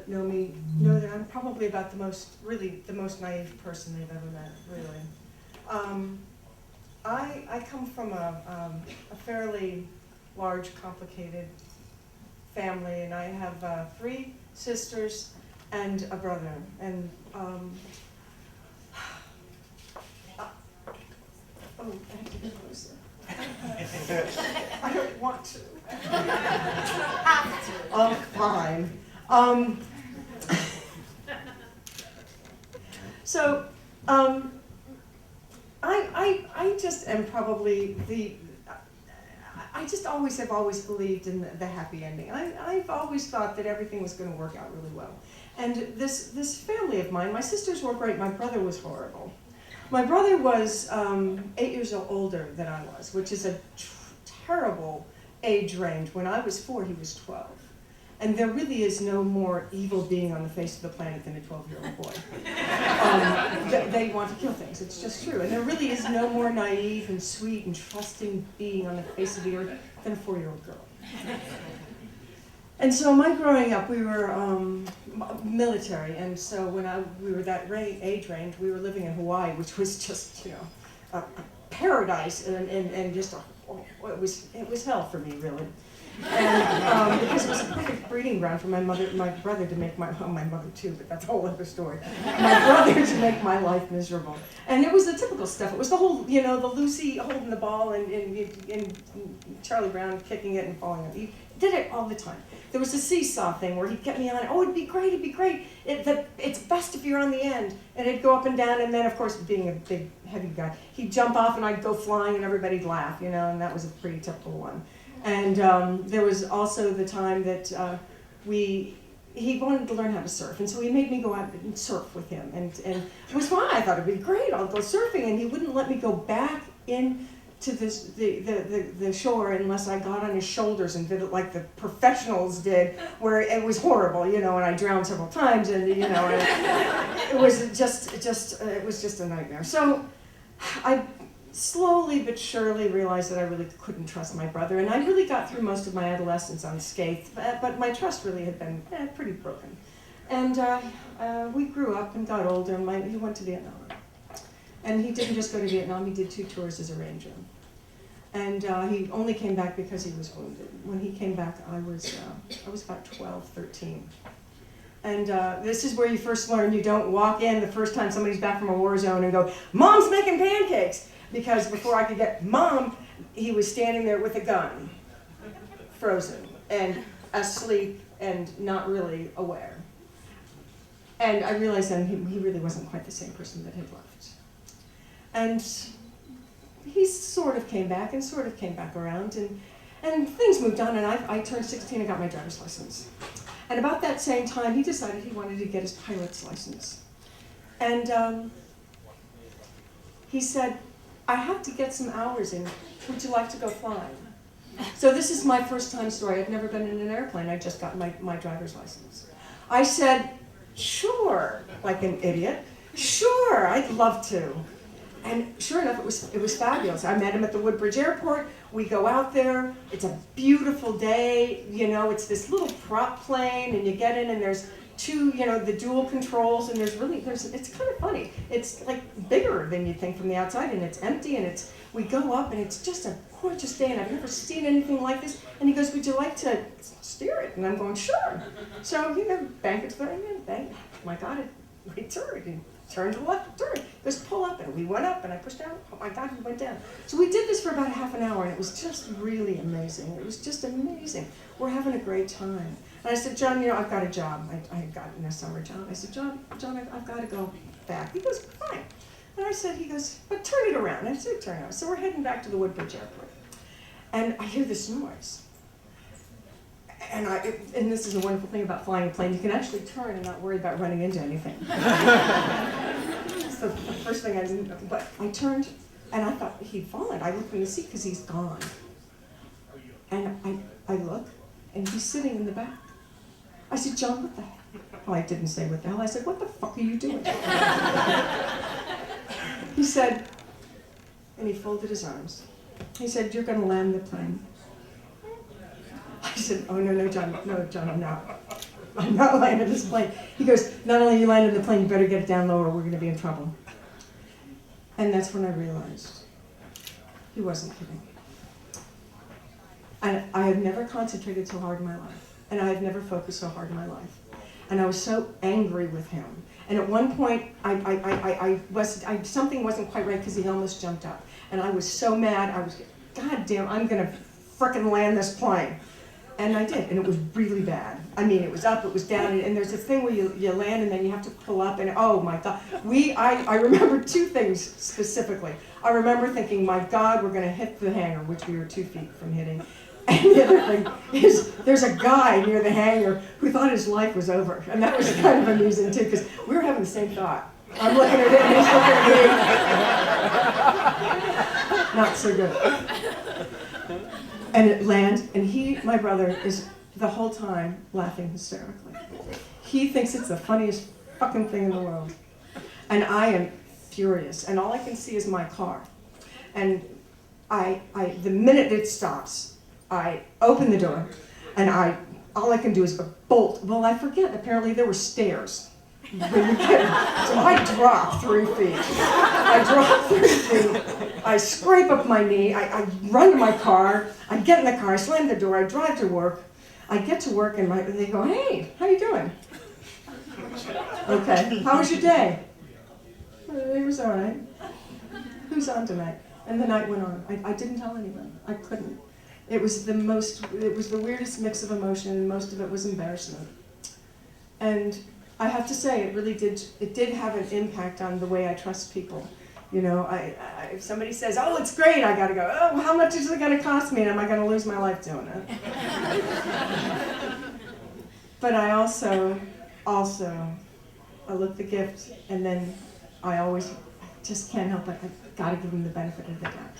that know me know that I'm probably about the most naive person they've ever met, really. I come from a fairly large, complicated family, and I have 3 sisters and a brother. And oh, I have to get closer. I don't want to. Oh, fine. So, I just am probably I just have always believed in the happy ending. I've always thought that everything was going to work out really well. And this family of mine, my sisters were great, my brother was horrible. My brother was 8 years older than I was, which is a terrible age range. When I was 4, he was 12. And there really is no more evil being on the face of the planet than a 12-year-old boy. They want to kill things, it's just true. And there really is no more naive and sweet and trusting being on the face of the earth than a 4-year-old girl. And so my growing up, we were military, and so when we were that age range, we were living in Hawaii, which was just, a paradise, and just it was hell for me, really. And because it was a perfect breeding ground for my brother to make my mother too, but that's a whole other story. My brother to make my life miserable. And it was the typical stuff. It was the whole, the Lucy holding the ball and Charlie Brown kicking it and falling on it. He did it all the time. There was a seesaw thing where he'd get me on it. Oh, it'd be great, it'd be great. It's best if you're on the end. And it'd go up and down, and then, of course, being a big, heavy guy, he'd jump off and I'd go flying and everybody'd laugh, and that was a pretty typical one. And there was also the time that he wanted to learn how to surf, and so he made me go out and surf with him, and it was fine. I thought it'd be great. I'll go surfing, and he wouldn't let me go back into the shore unless I got on his shoulders and did it like the professionals did, where it was horrible, and I drowned several times, and it was just a nightmare. So I slowly but surely realized that I really couldn't trust my brother, and I really got through most of my adolescence unscathed, but my trust really had been pretty broken. And we grew up and got older, and he went to Vietnam. And he didn't just go to Vietnam, he did 2 tours as a ranger. And he only came back because he was wounded. When he came back, I was about 12, 13. And this is where you first learn you don't walk in the first time somebody's back from a war zone and go, "Mom's making pancakes!" Because before I could get Mom, he was standing there with a gun, frozen, and asleep, and not really aware. And I realized then he really wasn't quite the same person that had left. And he sort of came back and sort of came back around, and things moved on, and I turned 16 and got my driver's license. And about that same time, he decided he wanted to get his pilot's license. And he said, "I have to get some hours in. Would you like to go flying?" So this is my first time story. I'd never been in an airplane. I just got my driver's license. I said, "Sure," like an idiot. "Sure, I'd love to." And sure enough, it was fabulous. I met him at the Woodbridge Airport. We go out there. It's a beautiful day. It's this little prop plane, and you get in, and there's 2, the dual controls, and it's kind of funny. It's like bigger than you think from the outside, and it's empty, and we go up, and it's just a gorgeous day, and I've never seen anything like this. And he goes, "Would you like to steer it?" And I'm going, "Sure." So, bank it to the right hand, bang. Oh my God, we turned to the left, turn. Just pull up, and we went up, and I pushed down. Oh my God, we went down. So we did this for about half an hour, and it was just really amazing. It was just amazing. We're having a great time. And I said, "John, I've got a job." I had gotten a summer job. I said, John, I've got to go back." He goes, "Fine." And he goes, "But turn it around." I said, "Turn it around." So we're heading back to the Woodbridge Airport. And I hear this noise. And this is a wonderful thing about flying a plane. You can actually turn and not worry about running into anything. So the first thing I didn't, but I turned, and I thought he'd fallen. I looked in the seat because he's gone. And I look, and he's sitting in the back. I said, "John, what the hell?" Well, I didn't say what the hell. I said, "What the fuck are you doing?" He said, and he folded his arms. He said, "You're going to land the plane." I said, "Oh, no, John, I'm not." I'm not landing this plane. He goes, not only are you landing the plane, you better get it down low or we're going to be in trouble. And that's when I realized he wasn't kidding. And I have never concentrated so hard in my life. And I have never focused so hard in my life. And I was so angry with him. And at one point, something wasn't quite right because he almost jumped up. And I was so mad, I was, God damn, I'm going to frickin' land this plane. And I did, and it was really bad. I mean, it was up, it was down, and there's a thing where you land and then you have to pull up, and oh my God. I remember two things specifically. I remember thinking, my God, we're gonna hit the hangar, which we were 2 feet from hitting. And the other thing is, there's a guy near the hangar who thought his life was over. And that was kind of amusing too, because we were having the same thought. I'm looking at him, and he's looking at me. Not so good. And it lands, and my brother, is the whole time laughing hysterically. He thinks it's the funniest fucking thing in the world. And I am furious, and all I can see is my car. And the minute it stops, I open the door, and all I can do is bolt. Well, I forget, apparently there were stairs. So I drop 3 feet. I scrape up my knee, I run to my car, I get in the car, I slam the door, I drive to work. I get to work and they go, hey, how you doing? Okay, how was your day? It was all right. Who's on tonight? And the night went on. I didn't tell anyone. I couldn't. It was the weirdest mix of emotion, and most of it was embarrassment. And I have to say, it did have an impact on the way I trust people. You know, if somebody says, oh, it's great, I gotta go, oh, how much is it gonna cost me, and am I gonna lose my life doing it? But I also, I look the gift, and then I just can't help it, I gotta give them the benefit of the doubt.